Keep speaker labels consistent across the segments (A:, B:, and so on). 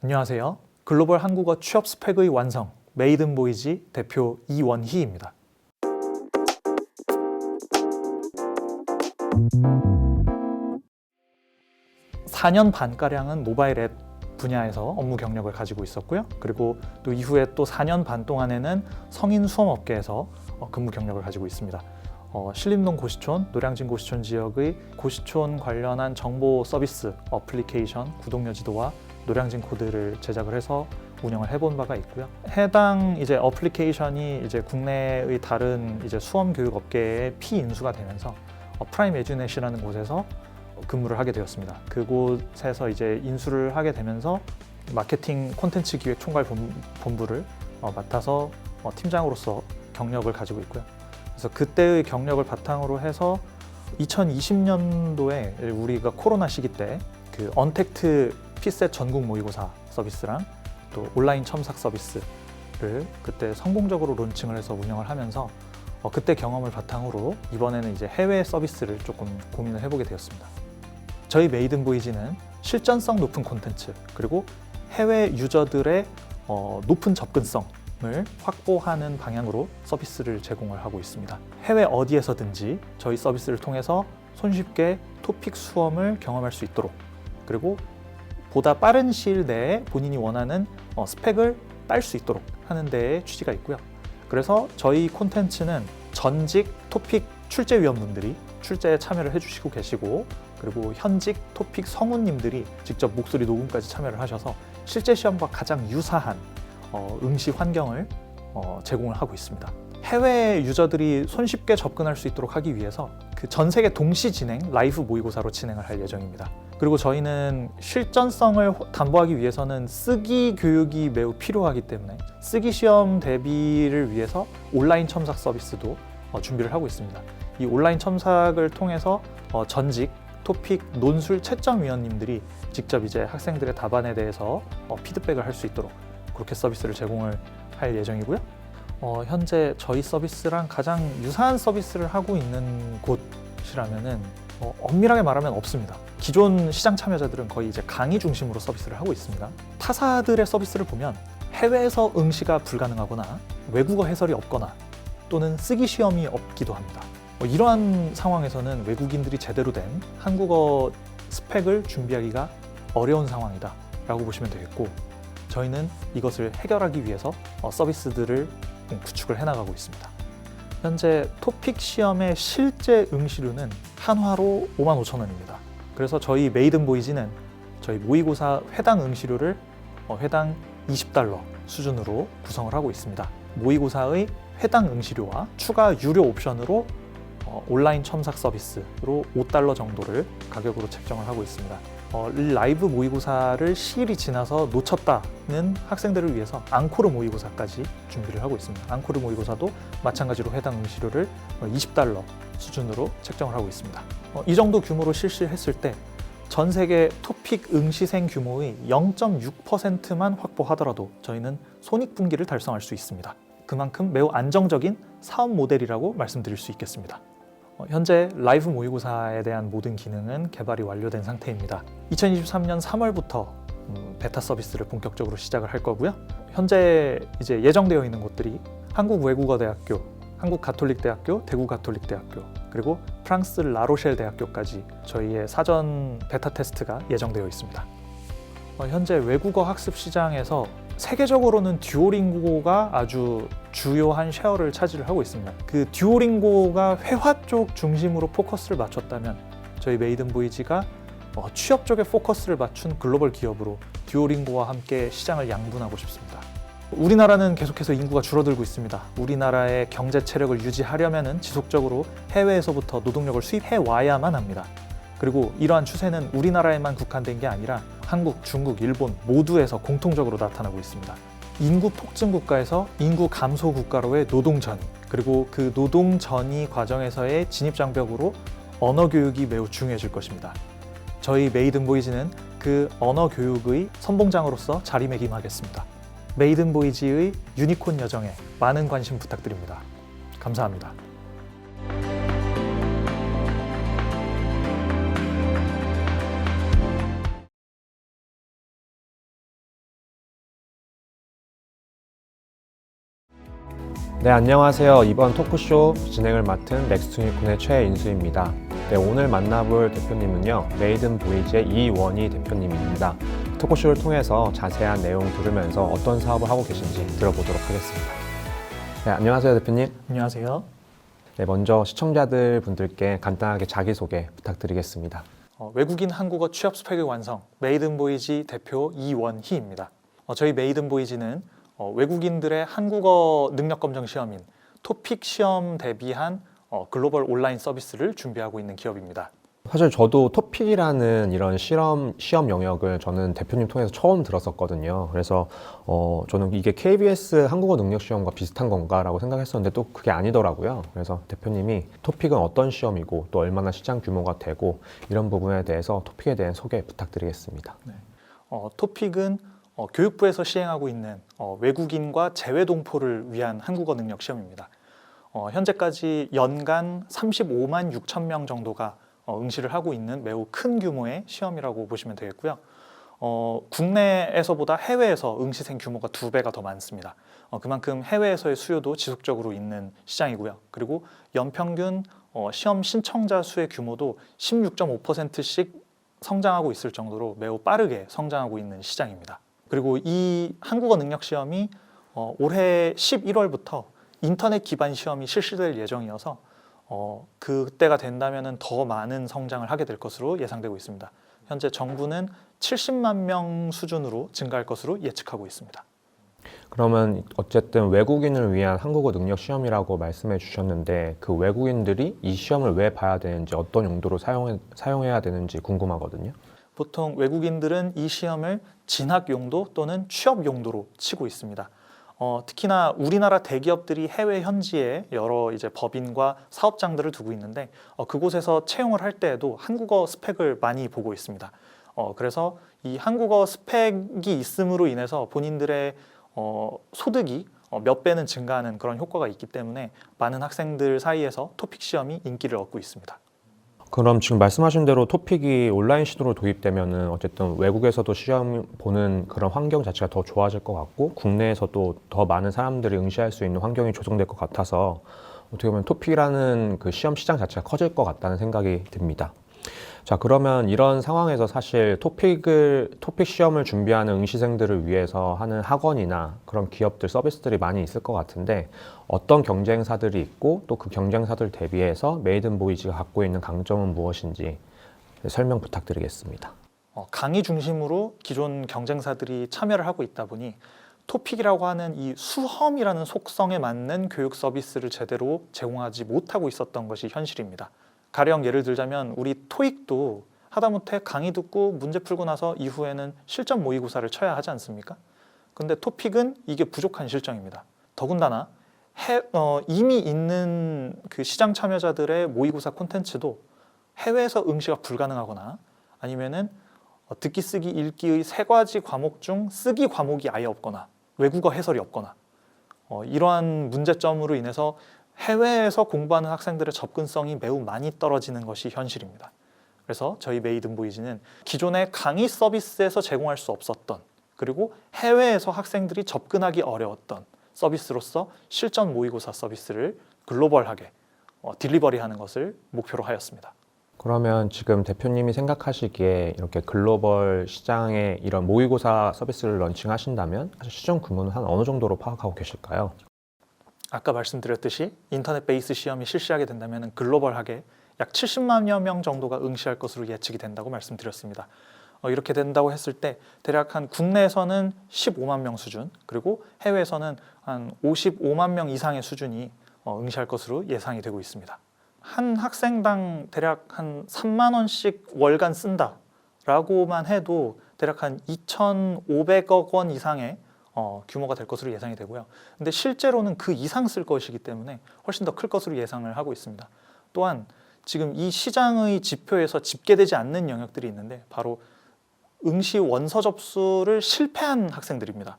A: 안녕하세요. 글로벌 한국어 취업 스펙의 완성, 메이든보이지 대표 이원희입니다. (4년) 반가량은 모바일 앱 분야에서 업무 경력을 가지고 있었고요. 그리고 또 이후에 또 (4년) 반 동안에는 성인 수험업계에서 근무 경력을 가지고 있습니다. 신림동 고시촌, 노량진 고시촌 지역의 고시촌 관련한 정보 서비스, 어플리케이션, 구독 여지도와 노량진 코드를 제작을 해서 운영을 해본 바가 있고요. 해당 이제 어플리케이션이 이제 국내의 다른 이제 수험 교육 업계에 피인수가 되면서 프라임 에듀넷이라는 곳에서 근무를 하게 되었습니다. 그곳에서 이제 인수를 하게 되면서 마케팅 콘텐츠 기획 총괄 본부를 맡아서 팀장으로서 경력을 가지고 있고요. 그래서 그때의 경력을 바탕으로 해서 2020년도에 우리가 코로나 시기 때 그 언택트 피셋 전국 모의고사 서비스랑 또 온라인 첨삭 서비스를 그때 성공적으로 론칭을 해서 운영을 하면서 그때 경험을 바탕으로 이번에는 이제 해외 서비스를 조금 고민을 해보게 되었습니다. 저희 메이든보이지는 실전성 높은 콘텐츠 그리고 해외 유저들의 높은 접근성을 확보하는 방향으로 서비스를 제공을 하고 있습니다. 해외 어디에서든지 저희 서비스를 통해서 손쉽게 토픽 수험을 경험할 수 있도록, 그리고 보다 빠른 시일 내에 본인이 원하는 스펙을 딸 수 있도록 하는 데에 취지가 있고요. 그래서 저희 콘텐츠는 전직 토픽 출제위원분들이 출제에 참여를 해주시고 계시고, 그리고 현직 토픽 성우님들이 직접 목소리 녹음까지 참여를 하셔서 실제 시험과 가장 유사한 응시 환경을 제공을 하고 있습니다. 해외 유저들이 손쉽게 접근할 수 있도록 하기 위해서 그 전 세계 동시 진행 라이브 모의고사로 진행을 할 예정입니다. 그리고 저희는 실전성을 담보하기 위해서는 쓰기 교육이 매우 필요하기 때문에 쓰기 시험 대비를 위해서 온라인 첨삭 서비스도 준비를 하고 있습니다. 이 온라인 첨삭을 통해서 전직 토픽 논술 채점위원님들이 직접 이제 학생들의 답안에 대해서 피드백을 할 수 있도록 그렇게 서비스를 제공을 할 예정이고요. 현재 저희 서비스랑 가장 유사한 서비스를 하고 있는 곳이라면은 엄밀하게 말하면 없습니다. 기존 시장 참여자들은 거의 이제 강의 중심으로 서비스를 하고 있습니다. 타사들의 서비스를 보면 해외에서 응시가 불가능하거나 외국어 해설이 없거나 또는 쓰기 시험이 없기도 합니다. 이러한 상황에서는 외국인들이 제대로 된 한국어 스펙을 준비하기가 어려운 상황이다 라고 보시면 되겠고, 저희는 이것을 해결하기 위해서 서비스들을 구축을 해나가고 있습니다. 현재 토픽 시험의 실제 응시료는 한화로 55,000원입니다. 그래서 저희 메이든보이지는 저희 모의고사 회당 응시료를 회당 $20 수준으로 구성을 하고 있습니다. 모의고사의 회당 응시료와 추가 유료 옵션으로 온라인 첨삭 서비스로 $5 정도를 가격으로 책정을 하고 있습니다. 라이브 모의고사를 시일이 지나서 놓쳤다는 학생들을 위해서 앙코르 모의고사까지 준비를 하고 있습니다. 앙코르 모의고사도 마찬가지로 해당 응시료를 $20 수준으로 책정을 하고 있습니다. 이 정도 규모로 실시했을 때 전 세계 토픽 응시생 규모의 0.6%만 확보하더라도 저희는 손익분기를 달성할 수 있습니다. 그만큼 매우 안정적인 사업 모델이라고 말씀드릴 수 있겠습니다. 현재 라이브 모의고사에 대한 모든 기능은 개발이 완료된 상태입니다. 2023년 3월부터 베타 서비스를 본격적으로 시작을 할 거고요. 현재 이제 예정되어 있는 곳들이 한국외국어대학교, 한국가톨릭대학교, 대구가톨릭대학교, 그리고 프랑스 라로셸 대학교까지 저희의 사전 베타 테스트가 예정되어 있습니다. 현재 외국어 학습 시장에서 세계적으로는 듀오링고가 아주 주요한 쉐어를 차지를 하고 있습니다. 그 듀오링고가 회화 쪽 중심으로 포커스를 맞췄다면 저희 메이든보이지가 취업 쪽에 포커스를 맞춘 글로벌 기업으로 듀오링고와 함께 시장을 양분하고 싶습니다. 우리나라는 계속해서 인구가 줄어들고 있습니다. 우리나라의 경제 체력을 유지하려면 지속적으로 해외에서부터 노동력을 수입해 와야만 합니다. 그리고 이러한 추세는 우리나라에만 국한된 게 아니라 한국, 중국, 일본 모두에서 공통적으로 나타나고 있습니다. 인구 폭증 국가에서 인구 감소 국가로의 노동 전이, 그리고 그 노동 전이 과정에서의 진입 장벽으로 언어 교육이 매우 중요해질 것입니다. 저희 메이든보이지는 그 언어 교육의 선봉장으로서 자리매김하겠습니다. 메이든보이지의 유니콘 여정에 많은 관심 부탁드립니다. 감사합니다.
B: 네, 안녕하세요. 이번 토크쇼 진행을 맡은 넥스트유니콘의 최인수입니다. 네, 오늘 만나볼 대표님은요, 메이든보이즈의 이원희 대표님입니다. 토크쇼를 통해서 자세한 내용 들으면서 어떤 사업을 하고 계신지 들어보도록 하겠습니다. 네, 안녕하세요, 대표님.
A: 안녕하세요.
B: 네, 먼저 시청자들 분들께 간단하게 자기소개 부탁드리겠습니다.
A: 외국인 한국어 취업 스펙의 완성, 메이든보이즈 대표 이원희입니다. 저희 메이든보이즈는 외국인들의 한국어 능력 검정 시험인 토픽 시험 대비한 글로벌 온라인 서비스를 준비하고 있는 기업입니다.
B: 사실 저도 토픽이라는 이런 시험 영역을 저는 대표님 통해서 처음 들었었거든요. 그래서 저는 이게 KBS 한국어 능력 시험과 비슷한 건가라고 생각했었는데 또 그게 아니더라고요. 그래서 대표님이 토픽은 어떤 시험이고 또 얼마나 시장 규모가 되고 이런 부분에 대해서 토픽에 대한 소개 부탁드리겠습니다.
A: 네. 토픽은 교육부에서 시행하고 있는 외국인과 재외동포를 위한 한국어 능력 시험입니다. 현재까지 연간 35만 6천 명 정도가 응시를 하고 있는 매우 큰 규모의 시험이라고 보시면 되겠고요. 국내에서보다 해외에서 응시생 규모가 2배가 더 많습니다. 그만큼 해외에서의 수요도 지속적으로 있는 시장이고요. 그리고 연평균 시험 신청자 수의 규모도 16.5%씩 성장하고 있을 정도로 매우 빠르게 성장하고 있는 시장입니다. 그리고 이 한국어 능력 시험이 올해 11월부터 인터넷 기반 시험이 실시될 예정이어서 그때가 된다면 더 많은 성장을 하게 될 것으로 예상되고 있습니다. 현재 정부는 70만 명 수준으로 증가할 것으로 예측하고 있습니다.
B: 그러면 어쨌든 외국인을 위한 한국어 능력 시험이라고 말씀해 주셨는데 그 외국인들이 이 시험을 왜 봐야 되는지 어떤 용도로 사용해야 되는지 궁금하거든요.
A: 보통 외국인들은 이 시험을 진학 용도 또는 취업 용도로 치고 있습니다. 특히나 우리나라 대기업들이 해외 현지에 여러 이제 법인과 사업장들을 두고 있는데 그곳에서 채용을 할 때에도 한국어 스펙을 많이 보고 있습니다. 그래서 이 한국어 스펙이 있음으로 인해서 본인들의 소득이 몇 배는 증가하는 그런 효과가 있기 때문에 많은 학생들 사이에서 토픽 시험이 인기를 얻고 있습니다.
B: 그럼 지금 말씀하신 대로 토픽이 온라인 시도로 도입되면은 어쨌든 외국에서도 시험 보는 그런 환경 자체가 더 좋아질 것 같고 국내에서도 더 많은 사람들이 응시할 수 있는 환경이 조성될 것 같아서 어떻게 보면 토픽이라는 그 시험 시장 자체가 커질 것 같다는 생각이 듭니다. 자, 그러면 이런 상황에서 사실 토픽 시험을 준비하는 응시생들을 위해서 하는 학원이나 그런 기업들 서비스들이 많이 있을 것 같은데 어떤 경쟁사들이 있고 또 그 경쟁사들 대비해서 메이든보이즈가 갖고 있는 강점은 무엇인지 설명 부탁드리겠습니다.
A: 강의 중심으로 기존 경쟁사들이 참여를 하고 있다 보니 토픽이라고 하는 이 수험이라는 속성에 맞는 교육 서비스를 제대로 제공하지 못하고 있었던 것이 현실입니다. 가령 예를 들자면 우리 토익도 하다못해 강의 듣고 문제 풀고 나서 이후에는 실전 모의고사를 쳐야 하지 않습니까? 근데 토픽은 이게 부족한 실정입니다. 더군다나 이미 있는 그 시장 참여자들의 모의고사 콘텐츠도 해외에서 응시가 불가능하거나 아니면은 듣기 쓰기 읽기의 3가지 과목 중 쓰기 과목이 아예 없거나 외국어 해설이 없거나 이러한 문제점으로 인해서 해외에서 공부하는 학생들의 접근성이 매우 많이 떨어지는 것이 현실입니다. 그래서 저희 메이든보이즈는 기존의 강의 서비스에서 제공할 수 없었던 그리고 해외에서 학생들이 접근하기 어려웠던 서비스로서 실전 모의고사 서비스를 글로벌하게 딜리버리하는 것을 목표로 하였습니다.
B: 그러면 지금 대표님이 생각하시기에 이렇게 글로벌 시장에 이런 모의고사 서비스를 런칭하신다면 사실 시장 규모는 한 어느 정도로 파악하고 계실까요?
A: 아까 말씀드렸듯이 인터넷 베이스 시험이 실시하게 된다면 글로벌하게 약 70만여 명 정도가 응시할 것으로 예측이 된다고 말씀드렸습니다. 이렇게 된다고 했을 때 대략 한 국내에서는 15만 명 수준 그리고 해외에서는 한 55만 명 이상의 수준이 응시할 것으로 예상이 되고 있습니다. 한 학생당 대략 한 3만 원씩 월간 쓴다라고만 해도 대략 한 2,500억 원 이상의 규모가 될 것으로 예상이 되고요. 근데 실제로는 그 이상 쓸 것이기 때문에 훨씬 더 클 것으로 예상을 하고 있습니다. 또한 지금 이 시장의 지표에서 집계되지 않는 영역들이 있는데 바로 응시 원서 접수를 실패한 학생들입니다.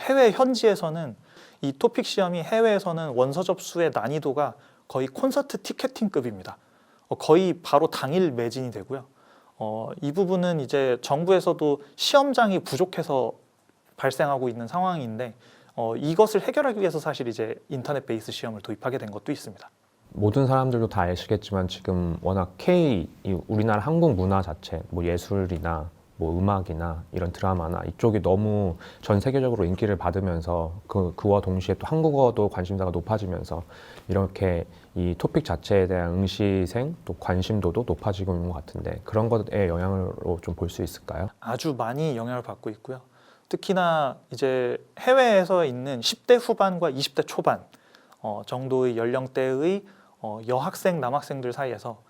A: 해외 현지에서는 이 토픽 시험이 해외에서는 원서 접수의 난이도가 거의 콘서트 티켓팅급입니다. 거의 바로 당일 매진이 되고요. 이 부분은 이제 정부에서도 시험장이 부족해서 발생하고 있는 상황인데 이것을 해결하기 위해서 사실 이제 인터넷 베이스 시험을 도입하게 된 것도 있습니다.
B: 모든 사람들도 다 아시겠지만 지금 워낙 이 우리나라 한국 문화 자체, 뭐 예술이나 뭐 음악이나 이런 드라마나 이쪽이 너무 전 세계적으로 인기를 받으면서 그와 동시에 또 한국어도 관심사가 높아지면서 이렇게 이 토픽 자체에 대한 응시생 또 관심도도 높아지고 있는 것 같은데 그런 것에 영향으로 좀 볼 수 있을까요?
A: 아주 많이 영향을 받고 있고요. 특히나 이제 해외에서 있는 10대 후반과 20대 초반 정도의 연령대의 여학생, 남학생들 사이에서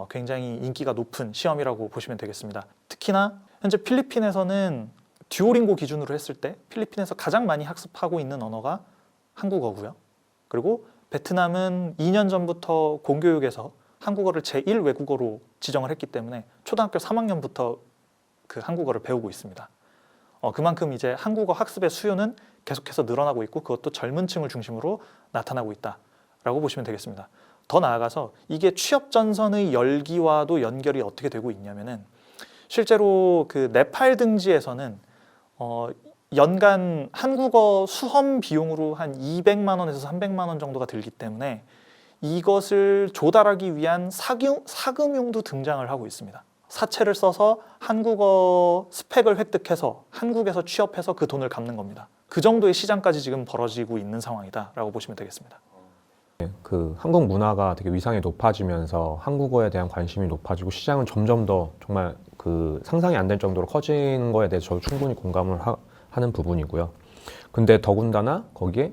A: 굉장히 인기가 높은 시험이라고 보시면 되겠습니다. 특히나 현재 필리핀에서는 듀오링고 기준으로 했을 때 필리핀에서 가장 많이 학습하고 있는 언어가 한국어고요. 그리고 베트남은 2년 전부터 공교육에서 한국어를 제1 외국어로 지정을 했기 때문에 초등학교 3학년부터 그 한국어를 배우고 있습니다. 그만큼 이제 한국어 학습의 수요는 계속해서 늘어나고 있고 그것도 젊은 층을 중심으로 나타나고 있다라고 보시면 되겠습니다. 더 나아가서 이게 취업 전선의 열기와도 연결이 어떻게 되고 있냐면은 실제로 그 네팔 등지에서는 연간 한국어 수험 비용으로 한 200만 원에서 300만 원 정도가 들기 때문에 이것을 조달하기 위한 사금융도 등장을 하고 있습니다. 사채를 써서 한국어 스펙을 획득해서 한국에서 취업해서 그 돈을 갚는 겁니다. 그 정도의 시장까지 지금 벌어지고 있는 상황이다라고 보시면 되겠습니다.
B: 그 한국 문화가 되게 위상이 높아지면서 한국어에 대한 관심이 높아지고 시장은 점점 더 정말 그 상상이 안 될 정도로 커지는 거에 대해서 저도 충분히 공감을 하는 부분이고요. 근데 더군다나 거기에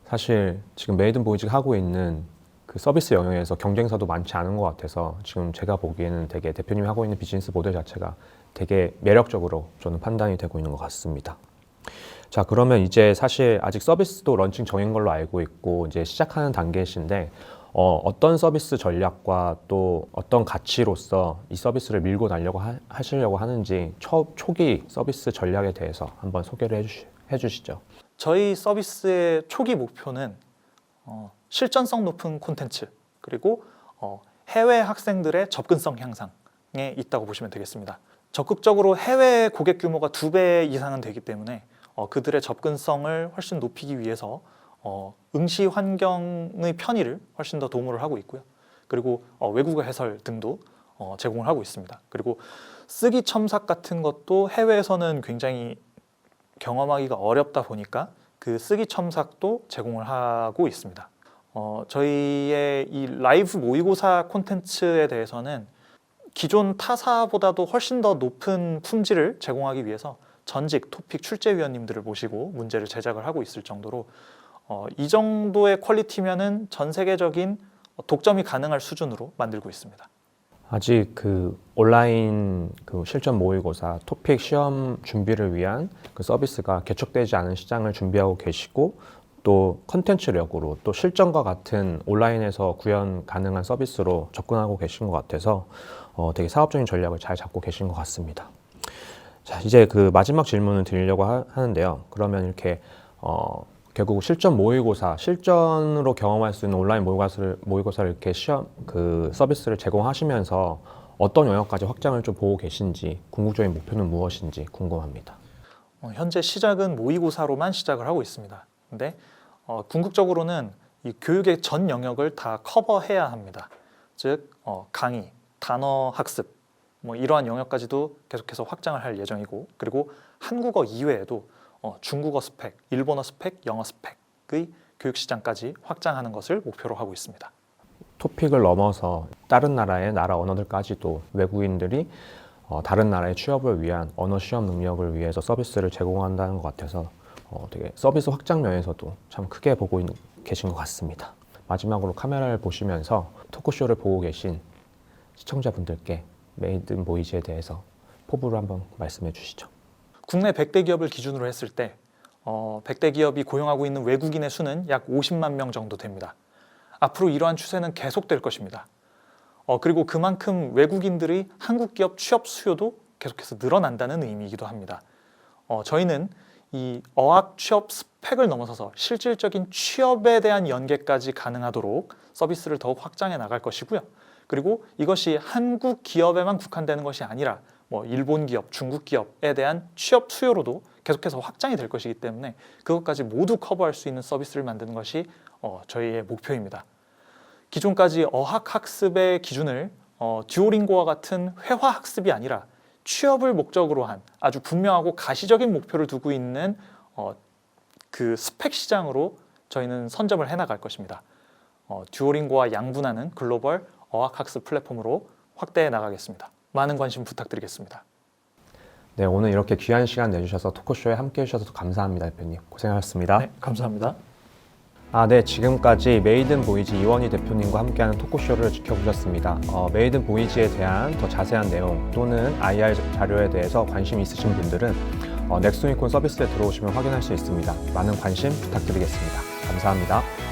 B: 사실 지금 메이든 보이즈가 하고 있는 그 서비스 영역에서 경쟁사도 많지 않은 것 같아서 지금 제가 보기에는 되게 대표님이 하고 있는 비즈니스 모델 자체가 되게 매력적으로 저는 판단이 되고 있는 것 같습니다. 자, 그러면 이제 사실 아직 서비스도 런칭 전인 걸로 알고 있고 이제 시작하는 단계이신데 어떤 서비스 전략과 또 어떤 가치로서 이 서비스를 밀고 나려고 하시려고 하는지 초기 서비스 전략에 대해서 한번 소개를 해주시죠.
A: 저희 서비스의 초기 목표는 실전성 높은 콘텐츠 그리고 해외 학생들의 접근성 향상에 있다고 보시면 되겠습니다. 적극적으로 해외 고객 규모가 2배 이상은 되기 때문에 그들의 접근성을 훨씬 높이기 위해서 응시 환경의 편의를 훨씬 더 도모를 하고 있고요. 그리고 외국어 해설 등도 제공을 하고 있습니다. 그리고 쓰기 첨삭 같은 것도 해외에서는 굉장히 경험하기가 어렵다 보니까 그 쓰기 첨삭도 제공을 하고 있습니다. 저희의 이 라이브 모의고사 콘텐츠에 대해서는 기존 타사보다도 훨씬 더 높은 품질을 제공하기 위해서 전직 토픽 출제위원님들을 모시고 문제를 제작을 하고 있을 정도로 이 정도의 퀄리티면은 전 세계적인 독점이 가능할 수준으로 만들고 있습니다.
B: 아직 그 온라인 그 실전 모의고사 토픽 시험 준비를 위한 그 서비스가 개척되지 않은 시장을 준비하고 계시고 또 컨텐츠력으로 또 실전과 같은 온라인에서 구현 가능한 서비스로 접근하고 계신 것 같아서 되게 사업적인 전략을 잘 잡고 계신 것 같습니다. 자, 이제 그 마지막 질문을 드리려고 하는데요. 그러면 이렇게 결국 실전 모의고사, 실전으로 경험할 수 있는 온라인 모의고사를 이렇게 시험 그 서비스를 제공하시면서 어떤 영역까지 확장을 좀 보고 계신지, 궁극적인 목표는 무엇인지 궁금합니다.
A: 현재 시작은 모의고사로만 시작을 하고 있습니다. 근데 궁극적으로는 이 교육의 전 영역을 다 커버해야 합니다. 즉 강의, 단어 학습, 뭐 이러한 영역까지도 계속해서 확장을 할 예정이고, 그리고 한국어 이외에도 중국어 스펙, 일본어 스펙, 영어 스펙의 교육 시장까지 확장하는 것을 목표로 하고 있습니다.
B: 토픽을 넘어서 다른 나라의 나라 언어들까지도 외국인들이 다른 나라의 취업을 위한 언어 시험 능력을 위해서 서비스를 제공한다는 것 같아서 되게 서비스 확장 면에서도 참 크게 보고 계신 것 같습니다. 마지막으로 카메라를 보시면서 토크쇼를 보고 계신 시청자분들께 메이든 보이즈에 대해서 포부를 한번 말씀해 주시죠.
A: 국내 100대 기업을 기준으로 했을 때 100대 기업이 고용하고 있는 외국인의 수는 약 50만 명 정도 됩니다. 앞으로 이러한 추세는 계속될 것입니다. 그리고 그만큼 외국인들의 한국 기업 취업 수요도 계속해서 늘어난다는 의미이기도 합니다. 저희는 이 어학 취업 스펙을 넘어서서 실질적인 취업에 대한 연계까지 가능하도록 서비스를 더욱 확장해 나갈 것이고요. 그리고 이것이 한국 기업에만 국한되는 것이 아니라 뭐 일본 기업, 중국 기업에 대한 취업 수요로도 계속해서 확장이 될 것이기 때문에 그것까지 모두 커버할 수 있는 서비스를 만드는 것이 저희의 목표입니다. 기존까지 어학학습의 기준을 듀오링고와 같은 회화학습이 아니라 취업을 목적으로 한 아주 분명하고 가시적인 목표를 두고 있는 그 스펙 시장으로 저희는 선점을 해나갈 것입니다. 듀오링고와 양분하는 글로벌 어학학습 플랫폼으로 확대해 나가겠습니다. 많은 관심 부탁드리겠습니다.
B: 네, 오늘 이렇게 귀한 시간 내주셔서 토크쇼에 함께 해주셔서 감사합니다, 대표님. 고생하셨습니다.
A: 네, 감사합니다.
B: 네, 지금까지 메이든 보이지 이원희 대표님과 함께하는 토크쇼를 지켜보셨습니다. 메이든 보이지에 대한 더 자세한 내용 또는 IR 자료에 대해서 관심 있으신 분들은 넥스유니콘 서비스에 들어오시면 확인할 수 있습니다. 많은 관심 부탁드리겠습니다. 감사합니다.